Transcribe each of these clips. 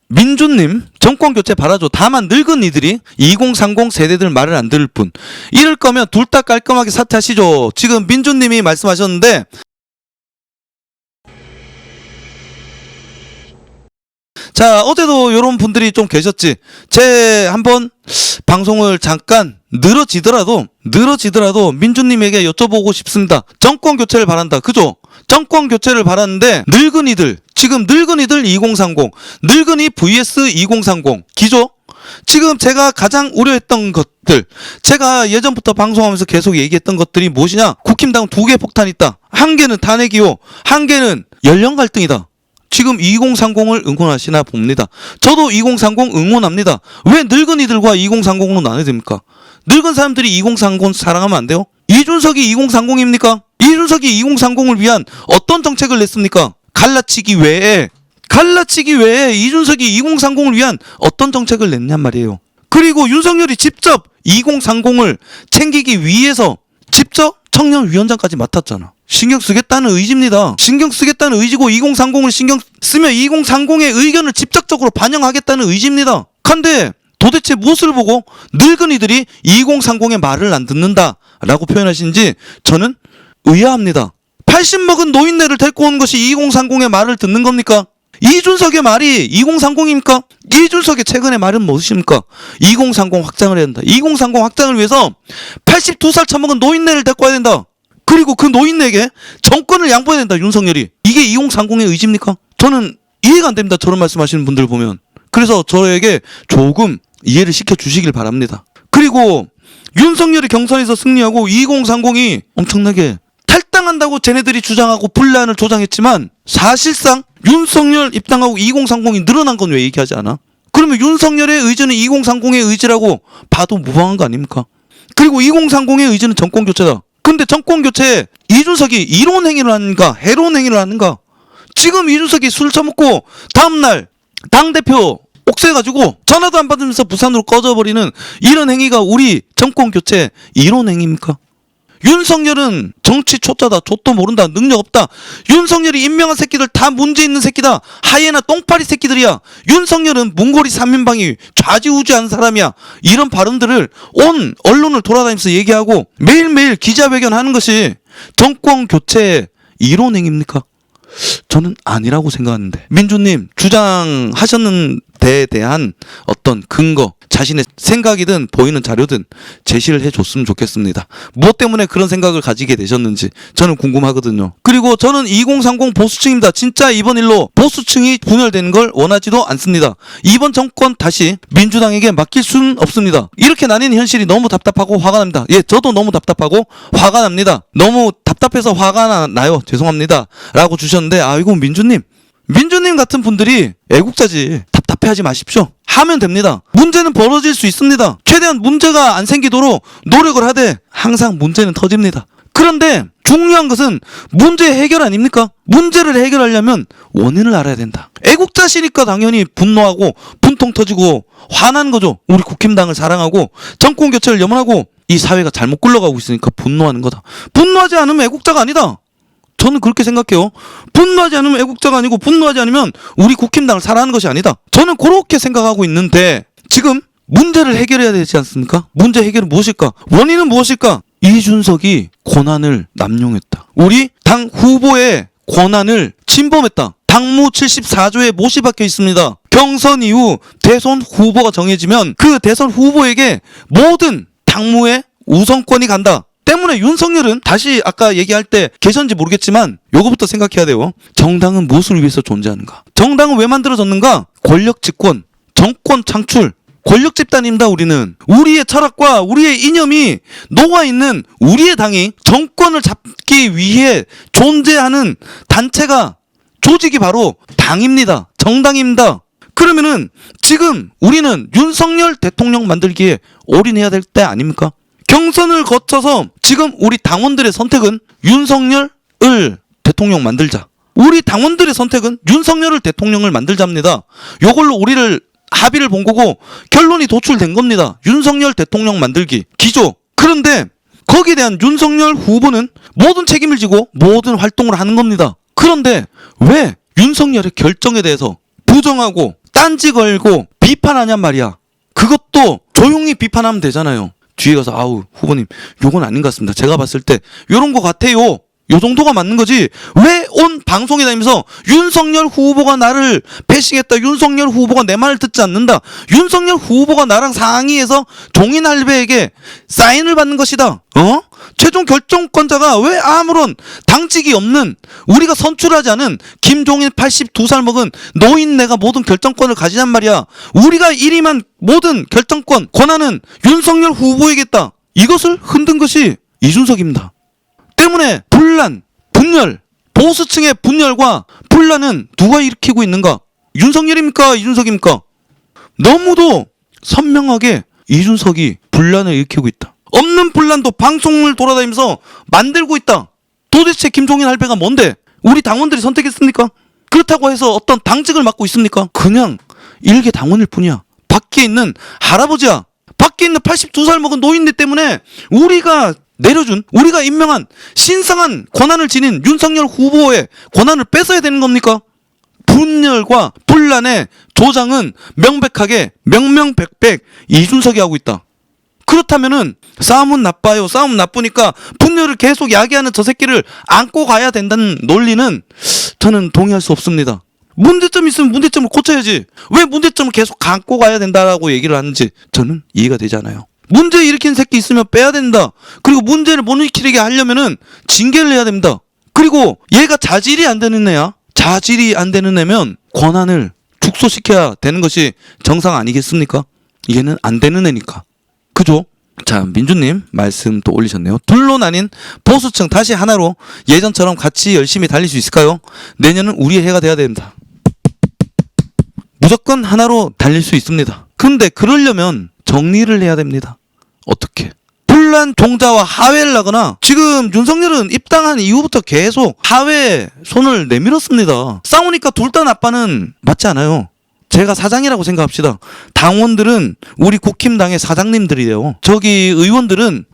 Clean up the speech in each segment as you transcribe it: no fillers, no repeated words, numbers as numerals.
민주님 정권교체 바라죠. 다만 늙은 이들이 2030 세대들 말을 안 들을 뿐. 이럴 거면 둘 다 깔끔하게 사퇴하시죠. 지금 민주님이 말씀하셨는데 자, 어제도 이런 분들이 좀 계셨지. 제 한번 방송을 잠깐 늘어지더라도 민주님에게 여쭤보고 싶습니다. 정권 교체를 바란다. 그죠? 정권 교체를 바라는데 늙은이들, 지금 늙은이들 2030, 늙은이 vs 2030 기조? 지금 제가 가장 우려했던 것들, 제가 예전부터 방송하면서 계속 얘기했던 것들이 무엇이냐? 국힘당은 두 개 폭탄이 있다. 한 개는 탄핵이요, 한 개는 연령 갈등이다. 지금 2030을 응원하시나 봅니다. 저도 2030 응원합니다. 왜 늙은이들과 2030으로 나눠야 됩니까? 늙은 사람들이 2030 사랑하면 안 돼요? 이준석이 2030입니까? 이준석이 2030을 위한 어떤 정책을 냈습니까? 갈라치기 외에 이준석이 2030을 위한 어떤 정책을 냈냔 말이에요. 그리고 윤석열이 직접 2030을 챙기기 위해서 직접 청년위원장까지 맡았잖아. 신경 쓰겠다는 의지입니다. 신경 쓰겠다는 의지고 2030을 신경 쓰면 2030의 의견을 직접적으로 반영하겠다는 의지입니다. 근데 도대체 무엇을 보고 늙은이들이 2030의 말을 안 듣는다라고 표현하시는지 저는 의아합니다. 80 먹은 노인네를 데리고 오는 것이 2030의 말을 듣는 겁니까? 이준석의 말이 2030입니까? 이준석의 최근의 말은 무엇입니까? 2030 확장을 해야 된다. 2030 확장을 위해서 82살 처먹은 노인네를 데리고 와야 된다. 그리고 그 노인네에게 정권을 양보해야 된다. 윤석열이. 이게 2030의 의지입니까? 저는 이해가 안 됩니다. 저런 말씀하시는 분들 보면. 그래서 저에게 조금 이해를 시켜주시길 바랍니다. 그리고 윤석열이 경선에서 승리하고 2030이 엄청나게 탈당한다고 쟤네들이 주장하고 분란을 조장했지만 사실상 윤석열 입당하고 2030이 늘어난 건 왜 얘기하지 않아? 그러면 윤석열의 의지는 2030의 의지라고 봐도 무방한 거 아닙니까? 그리고 2030의 의지는 정권교체다. 근데 정권교체에 이준석이 이론 행위를 하는가 해로운 행위를 하는가? 지금 이준석이 술 처먹고 다음날 당대표 옥새가지고 전화도 안 받으면서 부산으로 꺼져버리는 이런 행위가 우리 정권교체 이론 행위입니까? 윤석열은 정치 초짜다. 좆도 모른다. 능력 없다. 윤석열이 임명한 새끼들 다 문제 있는 새끼다. 하이에나 똥파리 새끼들이야. 윤석열은 문고리 3인방이 좌지우지하는 사람이야. 이런 발언들을 온 언론을 돌아다니면서 얘기하고 매일매일 기자회견하는 것이 정권교체의 이론행입니까? 저는 아니라고 생각하는데 민주님 주장하셨는 데에 대한 어떤 근거, 자신의 생각이든 보이는 자료든 제시를 해줬으면 좋겠습니다. 무엇 때문에 그런 생각을 가지게 되셨는지 저는 궁금하거든요. 그리고 저는 2030 보수층입니다. 진짜 이번 일로 보수층이 분열되는 걸 원하지도 않습니다. 이번 정권 다시 민주당에게 맡길 수는 없습니다. 이렇게 나뉜 현실이 너무 답답하고 화가 납니다. 예, 저도 너무 답답하고 화가 납니다. 너무 답답해서 화가 나요. 죄송합니다. 라고 주셨는데 아이고 민주님 같은 분들이 애국자지. 답답해하지 마십시오. 하면 됩니다. 문제는 벌어질 수 있습니다. 최대한 문제가 안 생기도록 노력을 하되 항상 문제는 터집니다. 그런데 중요한 것은 문제 해결 아닙니까? 문제를 해결하려면 원인을 알아야 된다. 애국자시니까 당연히 분노하고 분통 터지고 화난 거죠. 우리 국힘당을 사랑하고 정권 교체를 염원하고 이 사회가 잘못 굴러가고 있으니까 분노하는 거다. 분노하지 않으면 애국자가 아니다. 저는 그렇게 생각해요. 분노하지 않으면 애국자가 아니고 분노하지 않으면 우리 국힘당을 사랑하는 것이 아니다. 저는 그렇게 생각하고 있는데 지금 문제를 해결해야 되지 않습니까? 문제 해결은 무엇일까? 원인은 무엇일까? 이준석이 권한을 남용했다. 우리 당 후보의 권한을 침범했다. 당무 74조에 못이 박혀 있습니다. 경선 이후 대선 후보가 정해지면 그 대선 후보에게 모든 당무의 우선권이 간다. 때문에 윤석열은 다시 아까 얘기할 때 계셨는지 모르겠지만 요거부터 생각해야 돼요. 정당은 무엇을 위해서 존재하는가? 정당은 왜 만들어졌는가? 권력 집권, 정권 창출, 권력 집단입니다. 우리는 우리의 철학과 우리의 이념이 녹아있는 우리의 당이 정권을 잡기 위해 존재하는 단체가 조직이 바로 당입니다. 정당입니다. 그러면은 지금 우리는 윤석열 대통령 만들기에 올인해야 될 때 아닙니까? 경선을 거쳐서 지금 우리 당원들의 선택은 윤석열을 대통령 만들자. 우리 당원들의 선택은 윤석열을 대통령을 만들자입니다. 요걸로 우리를 합의를 본 거고 결론이 도출된 겁니다. 윤석열 대통령 만들기 기조. 그런데 거기에 대한 윤석열 후보는 모든 책임을 지고 모든 활동을 하는 겁니다. 그런데 왜 윤석열의 결정에 대해서 부정하고 딴지 걸고 비판하냔 말이야. 그것도 조용히 비판하면 되잖아요. 뒤에 가서 아우 후보님 요건 아닌 것 같습니다. 제가 봤을 때 요런 거 같아요. 요 정도가 맞는 거지. 왜 온 방송에 다니면서 윤석열 후보가 나를 패싱했다. 윤석열 후보가 내 말을 듣지 않는다. 윤석열 후보가 나랑 상의해서 종인 할배에게 사인을 받는 것이다. 최종 결정권자가 왜 아무런 당직이 없는 우리가 선출하지 않은 김종인 82살 먹은 노인네가 모든 결정권을 가지냔 말이야. 우리가 일임한 모든 결정권 권한은 윤석열 후보에게있다. 이것을 흔든 것이 이준석입니다. 때문에 분란, 분열, 보수층의 분열과 분란은 누가 일으키고 있는가? 윤석열입니까? 이준석입니까? 너무도 선명하게 이준석이 분란을 일으키고 있다. 없는 분란도 방송을 돌아다니면서 만들고 있다. 도대체 김종인 할배가 뭔데? 우리 당원들이 선택했습니까? 그렇다고 해서 어떤 당직을 맡고 있습니까? 그냥 일개 당원일 뿐이야. 밖에 있는 할아버지야. 밖에 있는 82살 먹은 노인네 때문에 우리가 내려준, 우리가 임명한 신성한 권한을 지닌 윤석열 후보의 권한을 뺏어야 되는 겁니까? 분열과 분란의 조장은 명백하게 명명백백 이준석이 하고 있다. 그렇다면은 싸움은 나빠요. 싸움 나쁘니까 분열을 계속 야기하는 저 새끼를 안고 가야 된다는 논리는 저는 동의할 수 없습니다. 문제점이 있으면 문제점을 고쳐야지. 왜 문제점을 계속 안고 가야 된다라고 얘기를 하는지 저는 이해가 되지 않아요. 문제 일으킨 새끼 있으면 빼야 된다. 그리고 문제를 못 일으키게 하려면은 징계를 해야 됩니다. 그리고 얘가 자질이 안 되는 애야. 자질이 안 되는 애면 권한을 축소시켜야 되는 것이 정상 아니겠습니까? 얘는 안 되는 애니까. 그죠? 자, 민주님 말씀 또 올리셨네요. 둘로 나뉜 보수층 다시 하나로 예전처럼 같이 열심히 달릴 수 있을까요? 내년은 우리의 해가 돼야 됩니다. 무조건 하나로 달릴 수 있습니다. 근데 그러려면 정리를 해야 됩니다. 어떻게? 분란 종자와 하회를 하거나 지금 윤석열은 입당한 이후부터 계속 하회에 손을 내밀었습니다. 싸우니까 둘 다 나빠는 맞지 않아요. 제가 사장이라고 생각합시다. 당원들은 우리 국힘당의 사장님들이에요. 저기 의원들은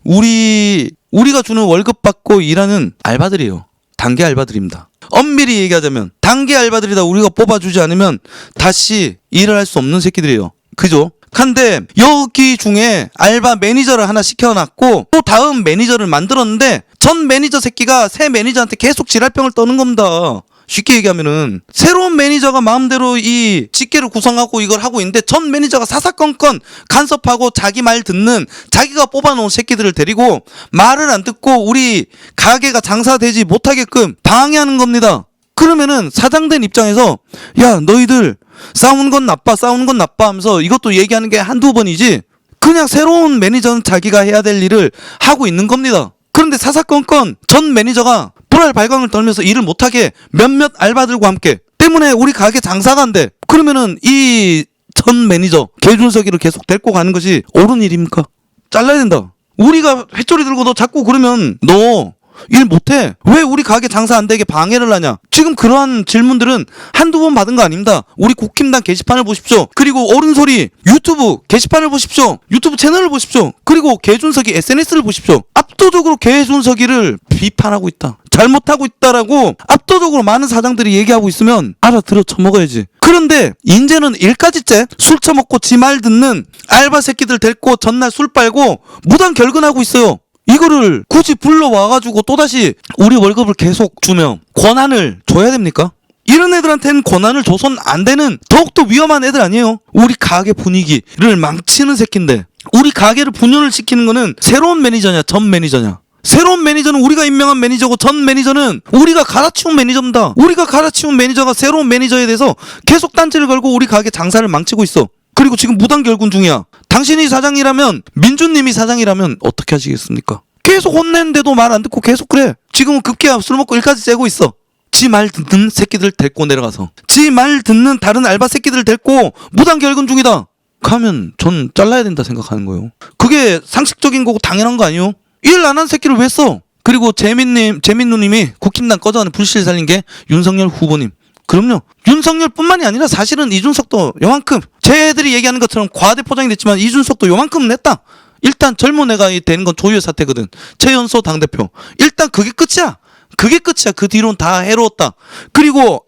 우리가 주는 월급 받고 일하는 알바들이에요. 단계 알바들입니다. 엄밀히 얘기하자면 단계 알바들이다 우리가 뽑아주지 않으면 다시 일을 할 수 없는 새끼들이에요. 그죠? 근데 여기 중에 알바 매니저를 하나 시켜놨고 또 다음 매니저를 만들었는데 전 매니저 새끼가 새 매니저한테 계속 지랄병을 떠는 겁니다. 쉽게 얘기하면은 새로운 매니저가 마음대로 이 직계를 구성하고 이걸 하고 있는데 전 매니저가 사사건건 간섭하고 자기 말 듣는 자기가 뽑아놓은 새끼들을 데리고 말을 안 듣고 우리 가게가 장사되지 못하게끔 방해하는 겁니다. 그러면은 사장된 입장에서 야 너희들 싸우는 건 나빠 하면서 이것도 얘기하는 게 한두 번이지 그냥 새로운 매니저는 자기가 해야 될 일을 하고 있는 겁니다. 그런데 사사건건 전 매니저가 불알 발광을 떨면서 일을 못하게 몇몇 알바들과 함께 때문에 우리 가게 장사가 안 돼. 그러면은 이 전 매니저 개준석이를 계속 데리고 가는 것이 옳은 일입니까? 잘라야 된다. 우리가 회초리 들고 너 자꾸 그러면 너 일 못해. 왜 우리 가게 장사 안 되게 방해를 하냐. 지금 그러한 질문들은 한두 번 받은 거 아닙니다. 우리 국힘당 게시판을 보십시오. 그리고 옳은 소리 유튜브 게시판을 보십시오. 유튜브 채널을 보십시오. 그리고 개준석이 SNS를 보십시오. 압도적으로 개준석이를 비판하고 있다. 잘못하고 있다라고 압도적으로 많은 사장들이 얘기하고 있으면 알아들어 쳐먹어야지. 그런데 이제는 일까지째 술 처먹고 지 말 듣는 알바 새끼들 데리고 전날 술 빨고 무단 결근하고 있어요. 이거를 굳이 불러와가지고 또다시 우리 월급을 계속 주며 권한을 줘야 됩니까? 이런 애들한테는 권한을 줘선 안 되는 더욱더 위험한 애들 아니에요? 우리 가게 분위기를 망치는 새끼인데 우리 가게를 분열을 시키는 거는 새로운 매니저냐 전 매니저냐? 새로운 매니저는 우리가 임명한 매니저고 전 매니저는 우리가 갈아치운 매니저입니다. 우리가 갈아치운 매니저가 새로운 매니저에 대해서 계속 딴지를 걸고 우리 가게 장사를 망치고 있어. 그리고 지금 무단 결근 중이야. 당신이 사장이라면 민주님이 사장이라면 어떻게 하시겠습니까? 계속 혼내는데도 말 안 듣고 계속 그래. 지금은 급기야 술 먹고 일까지 째고 있어. 지 말 듣는 새끼들 데리고 내려가서 지 말 듣는 다른 알바 새끼들 데리고 무단 결근 중이다. 가면 전 잘라야 된다 생각하는 거예요. 그게 상식적인 거고 당연한 거 아니에요? 일 안 한 새끼를 왜 써? 그리고 재민누님이 국힘당 꺼져가는 불씨를 살린 게 윤석열 후보님. 그럼요. 윤석열뿐만이 아니라 사실은 이준석도 요만큼 쟤들이 얘기하는 것처럼 과대 포장이 됐지만 이준석도 요만큼 냈다. 일단 젊은 애가 되는 건 조유의 사태거든. 최연소 당대표. 일단 그게 끝이야. 그게 끝이야. 그 뒤로는 다 해로웠다. 그리고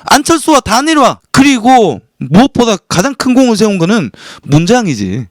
안철수와 단일화. 그리고 무엇보다 가장 큰 공을 세운 거는 문재양이지.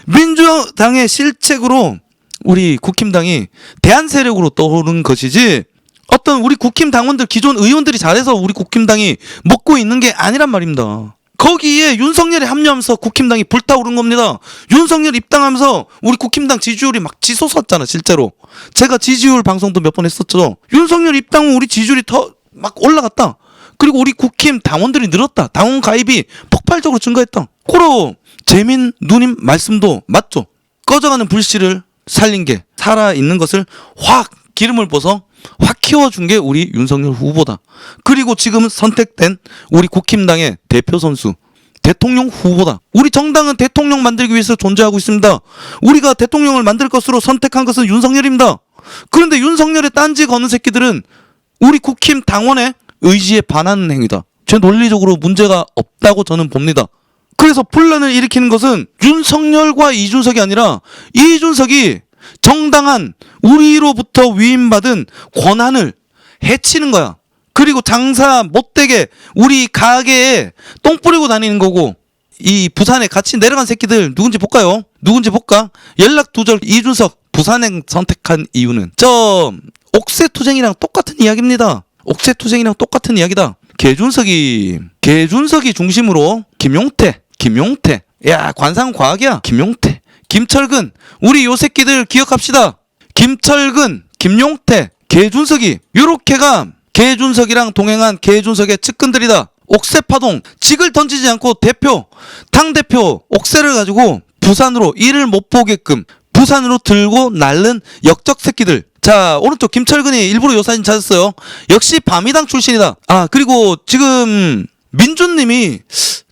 민주당의 실책으로 우리 국힘당이 대안세력으로 떠오른 것이지 어떤 우리 국힘 당원들 기존 의원들이 잘해서 우리 국힘당이 먹고 있는 게 아니란 말입니다. 거기에 윤석열이 합류하면서 국힘당이 불타오른 겁니다. 윤석열 입당하면서 우리 국힘당 지지율이 막 치솟았잖아 실제로. 제가 지지율 방송도 몇 번 했었죠. 윤석열 입당 후 우리 지지율이 더 막 올라갔다. 그리고 우리 국힘 당원들이 늘었다. 당원 가입이 폭발적으로 증가했다. 고로 재민 누님 말씀도 맞죠. 꺼져가는 불씨를 살린 게 살아있는 것을 확 기름을 부어서 확 키워준 게 우리 윤석열 후보다. 그리고 지금 선택된 우리 국힘당의 대표 선수 대통령 후보다. 우리 정당은 대통령 만들기 위해서 존재하고 있습니다. 우리가 대통령을 만들 것으로 선택한 것은 윤석열입니다. 그런데 윤석열의 딴지 거는 새끼들은 우리 국힘 당원의 의지에 반하는 행위다. 제 논리적으로 문제가 없다고 저는 봅니다. 그래서 분란을 일으키는 것은 윤석열과 이준석이 아니라 이준석이 정당한 우리로부터 위임받은 권한을 해치는 거야. 그리고 장사 못되게 우리 가게에 똥 뿌리고 다니는 거고. 이 부산에 같이 내려간 새끼들 누군지 볼까요? 누군지 볼까? 연락 두절 이준석 부산행 선택한 이유는 저 옥새투쟁이랑 똑같은 이야기입니다. 옥새투쟁이랑 똑같은 이야기다. 개준석이 중심으로 김용태 야 관상과학이야. 김철근 우리 요 새끼들 기억합시다. 김철근 김용태 개준석이 요렇게가 개준석이랑 동행한 개준석의 측근들이다. 옥새파동 직을 던지지 않고 당대표 옥새를 가지고 부산으로 이를 못 보게끔 부산으로 들고 날른 역적 새끼들. 자 오른쪽 김철근이 일부러 요 사진 찾았어요. 역시 바미당 출신이다. 아 그리고 지금 민준님이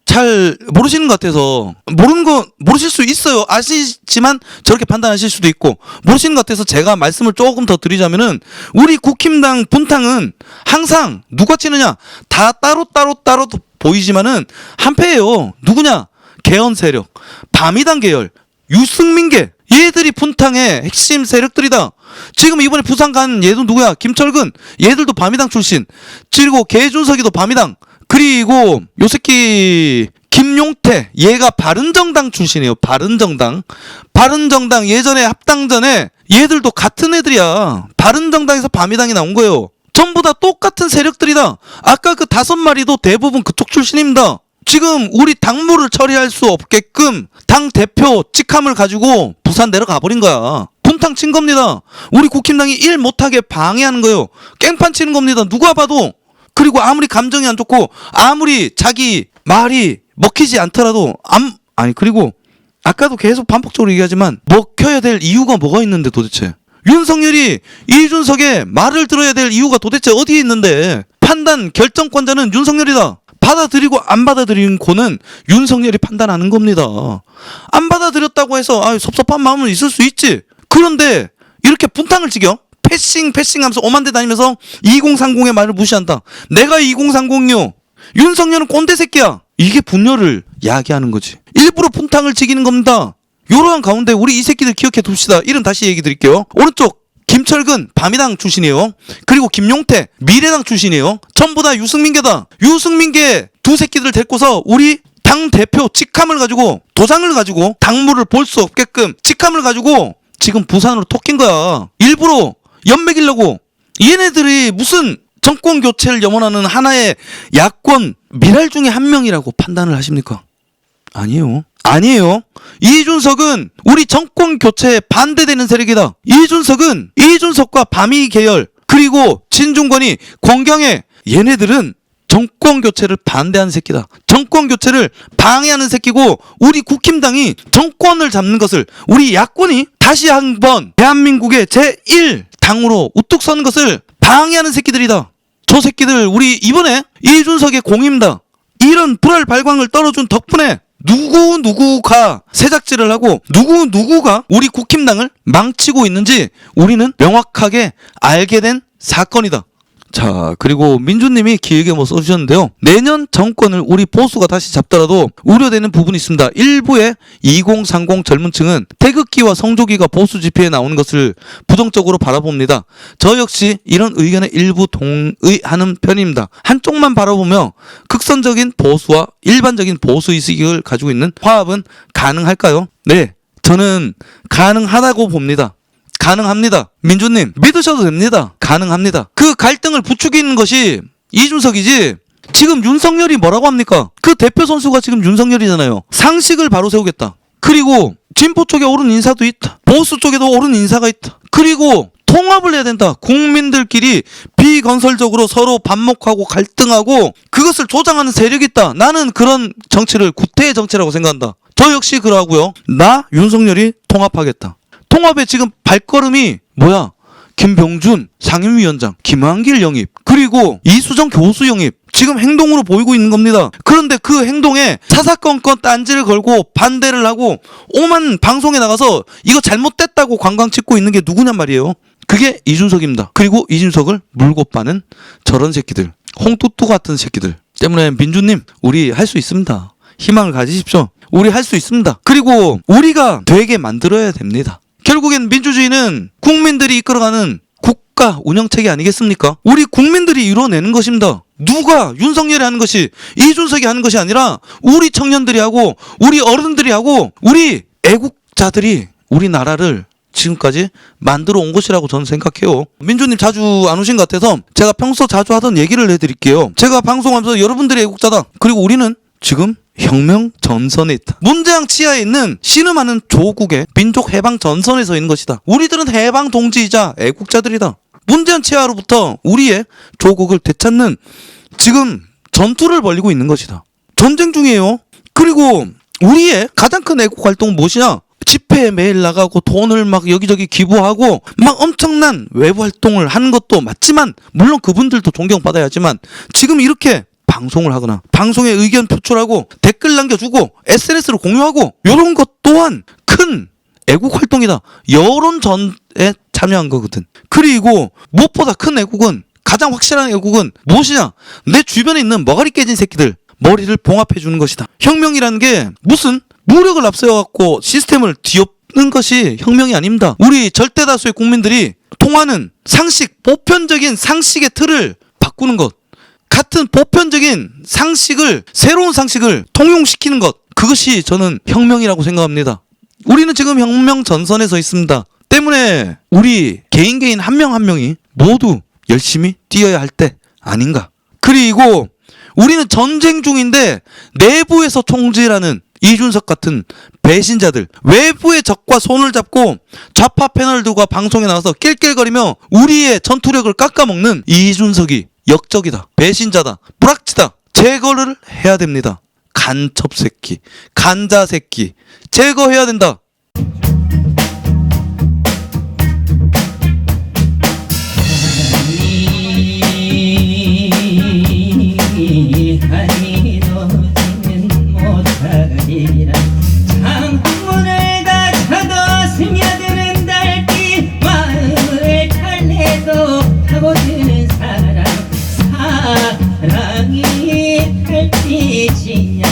잘 모르시는 것 같아서 모르는 거 모르실 수 있어요. 아시지만 저렇게 판단하실 수도 있고 모르시는 것 같아서 제가 말씀을 조금 더 드리자면은 우리 국힘당 분탕은 항상 누가 치느냐 다 따로 보이지만은 한패예요. 누구냐? 개헌 세력, 바미당 계열, 유승민계 얘들이 분탕의 핵심 세력들이다. 지금 이번에 부산 간 얘도 누구야? 김철근 얘들도 바미당 출신. 그리고 개준석이도 바미당. 그리고 요 새끼 김용태 얘가 바른정당 출신이에요. 바른정당 예전에 합당전에 얘들도 같은 애들이야. 바른정당에서 바미당이 나온 거예요. 전부 다 똑같은 세력들이다. 아까 그 5마리도 대부분 그쪽 출신입니다. 지금 우리 당무를 처리할 수 없게끔 당 대표 직함을 가지고 부산 내려가 버린 거야. 분탕 친 겁니다. 우리 국힘당이 일 못하게 방해하는 거예요. 깽판 치는 겁니다. 누가 봐도. 그리고 아무리 감정이 안 좋고 아무리 자기 말이 먹히지 않더라도 그리고 아까도 계속 반복적으로 얘기하지만 먹혀야 될 이유가 뭐가 있는데 도대체 윤석열이 이준석의 말을 들어야 될 이유가 도대체 어디에 있는데 판단 결정권자는 윤석열이다. 받아들이고 안 받아들인 고는 윤석열이 판단하는 겁니다. 안 받아들였다고 해서 섭섭한 마음은 있을 수 있지. 그런데 이렇게 분탕을 지겨 패싱 하면서 오만대 다니면서 2030의 말을 무시한다. 내가 2030이요. 윤석열은 꼰대 새끼야. 이게 분열을 야기하는 거지. 일부러 분탕을 지기는 겁니다. 요러한 가운데 우리 이 새끼들 기억해 둡시다. 이름 다시 얘기 드릴게요. 오른쪽 김철근 바미당 출신이에요. 그리고 김용태 미래당 출신이에요. 전부 다 유승민계다. 유승민계 두 새끼들 데리고서 우리 당 대표 직함을 가지고 도장을 가지고 당무를 볼 수 없게끔 직함을 가지고 지금 부산으로 톡낀 거야. 일부러 연맥이려고. 얘네들이 무슨 정권 교체를 염원하는 하나의 야권 미랄 중에 한 명이라고 판단을 하십니까? 아니에요. 이준석은 우리 정권 교체에 반대되는 세력이다. 이준석과 바미 계열 그리고 진중권이 권경혜 얘네들은 정권 교체를 반대하는 새끼다. 정권 교체를 방해하는 새끼고 우리 국힘당이 정권을 잡는 것을 우리 야권이 다시 한번 대한민국의 제1당으로 우뚝 서는 것을 방해하는 새끼들이다. 저 새끼들 우리 이번에 이준석의 공입니다. 이런 불알 발광을 떨어준 덕분에 누구가 새작질을 하고 누구가 우리 국힘당을 망치고 있는지 우리는 명확하게 알게 된 사건이다. 자, 그리고 민주님이 길게 뭐 써주셨는데요. 내년 정권을 우리 보수가 다시 잡더라도 우려되는 부분이 있습니다. 일부의 2030 젊은 층은 태극기와 성조기가 보수 지표에 나오는 것을 부정적으로 바라봅니다. 저 역시 이런 의견에 일부 동의하는 편입니다. 한쪽만 바라보며 극선적인 보수와 일반적인 보수 의식을 가지고 있는 화합은 가능할까요? 네, 저는 가능하다고 봅니다. 가능합니다. 민주님 믿으셔도 됩니다. 가능합니다. 그 갈등을 부추기는 것이 이준석이지 지금 윤석열이 뭐라고 합니까? 그 대표 선수가 지금 윤석열이잖아요. 상식을 바로 세우겠다. 그리고 진보 쪽에 옳은 인사도 있다. 보수 쪽에도 옳은 인사가 있다. 그리고 통합을 해야 된다. 국민들끼리 비건설적으로 서로 반목하고 갈등하고 그것을 조장하는 세력이 있다. 나는 그런 정치를 구태의 정치라고 생각한다. 저 역시 그러고요. 나 윤석열이 통합하겠다. 통합의 지금 발걸음이 뭐야? 김병준 상임위원장, 김한길 영입, 그리고 이수정 교수 영입 지금 행동으로 보이고 있는 겁니다. 그런데 그 행동에 사사건건 딴지를 걸고 반대를 하고 오만 방송에 나가서 이거 잘못됐다고 관광 찍고 있는 게 누구냔 말이에요. 그게 이준석입니다. 그리고 이준석을 물고 빠는 저런 새끼들, 홍뚜뚜 같은 새끼들 때문에 민주님 우리 할 수 있습니다. 희망을 가지십시오. 우리 할 수 있습니다. 그리고 우리가 되게 만들어야 됩니다. 결국엔 민주주의는 국민들이 이끌어가는 국가 운영체계 아니겠습니까? 우리 국민들이 이뤄내는 것입니다. 누가 윤석열이 하는 것이 이준석이 하는 것이 아니라 우리 청년들이 하고 우리 어른들이 하고 우리 애국자들이 우리나라를 지금까지 만들어 온 것이라고 저는 생각해요. 민주님 자주 안 오신 것 같아서 제가 평소 자주 하던 얘기를 해드릴게요. 제가 방송하면서 여러분들이 애국자다. 그리고 우리는 지금 혁명 전선에 있다. 문재양 치하에 있는 신음하는 조국의 민족 해방 전선에 서 있는 것이다. 우리들은 해방 동지이자 애국자들이다. 문재양 치하로부터 우리의 조국을 되찾는 지금 전투를 벌이고 있는 것이다. 전쟁 중이에요. 그리고 우리의 가장 큰 애국 활동은 무엇이냐? 집회에 매일 나가고 돈을 막 여기저기 기부하고 막 엄청난 외부 활동을 하는 것도 맞지만 물론 그분들도 존경받아야 하지만 지금 이렇게 방송을 하거나 방송에 의견 표출하고 댓글 남겨주고 SNS로 공유하고 이런 것 또한 큰 애국 활동이다. 여론전에 참여한 거거든. 그리고 무엇보다 큰 애국은 가장 확실한 애국은 무엇이냐? 내 주변에 있는 머가리 깨진 새끼들 머리를 봉합해 주는 것이다. 혁명이라는 게 무슨 무력을 앞세워갖고 시스템을 뒤엎는 것이 혁명이 아닙니다. 우리 절대 다수의 국민들이 통하는 상식, 보편적인 상식의 틀을 바꾸는 것, 같은 보편적인 상식을 새로운 상식을 통용시키는 것, 그것이 저는 혁명이라고 생각합니다. 우리는 지금 혁명 전선에 서 있습니다. 때문에 우리 개인 한 명 한 명이 모두 열심히 뛰어야 할 때 아닌가. 그리고 우리는 전쟁 중인데 내부에서 총질하는 이준석 같은 배신자들, 외부의 적과 손을 잡고 좌파 패널들과 방송에 나와서 낄낄거리며 우리의 전투력을 깎아먹는 이준석이 역적이다, 배신자다, 불악지다, 제거를 해야 됩니다. 간첩 새끼, 간자 새끼 제거해야 된다. 창문을 닫혀도 스며드는 달빛 마음을 달래도 파고드는 사랑 사랑이 달빛이냐